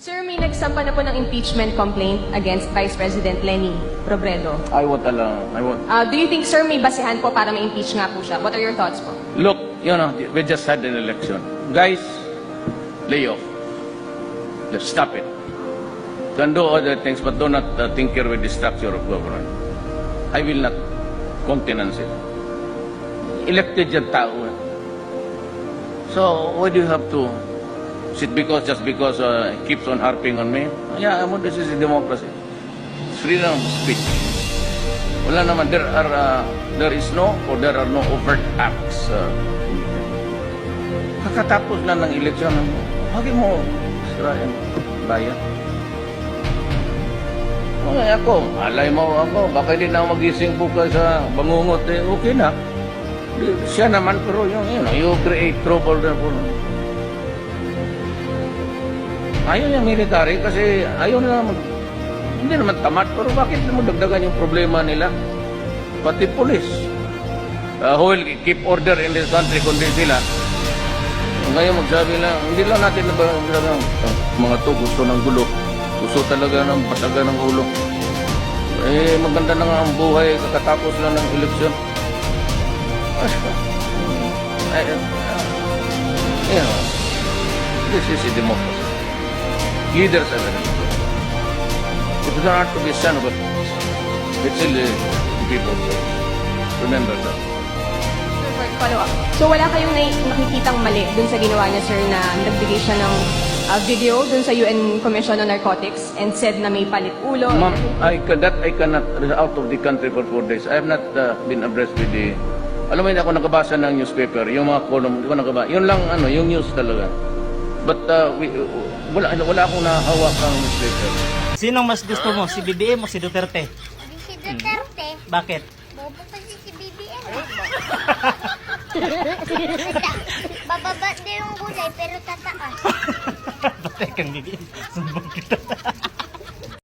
Sir, may nagsampa na po ng impeachment complaint against Vice President Lenny Robredo. I won't allow. I won't. Do you think, sir, may basehan po para ma-impeach nga po siya? What are your thoughts po? Look, we just had an election. Guys, lay off. Let's stop it. Can do other things, but do not tinker with the structure of government. I will not countenance it. Elected yung tao. So, why do you have to sit just because he keeps on harping on me? Yeah, this is a democracy. It's freedom of speech. Wala naman, there are no overt acts. Kakatapos na ng eleksyon, bakit mo sirain bayan? Okay, alay mo ako, baka hindi na magising po ka sa bangungot, okay na. Siya naman, pero you create trouble na po. Ayaw niya military kasi ayaw nila hindi naman tamad, pero bakit mo dagdagan yung problema nila? Pati police. Who will keep order in this country kundi sila. Ngayon magsabi lang, hindi lang natin na ba mga to gusto ng gulo. Gusto talaga ng pasaga ng ulo. Maganda na nga ang buhay kakatapos lang ng eleksyon. This is a democracy. Leaders are the It does not have to be son of a it's still the people. So remember that. Follow up. So wala kayong nakikitang mali dun sa ginawa niya, sir, na nagbigay siya ng video dun sa UN Commission on Narcotics and said na may palit ulo? Ma'am, I cannot out of the country for 4 days. I have not been abreast with the alam mo, hindi ako nakabasa ng newspaper, yung mga column, hindi ko nakabasa. Yun lang, yung news talaga. But wala akong nahawak ang newspaper. Sinong mas gusto mo, si BBM o si Duterte? Si Duterte. Bakit? Bobo kasi si BBM. Bababa din yung gulay pero tataas. Patay kang BBM. Sumbong kita.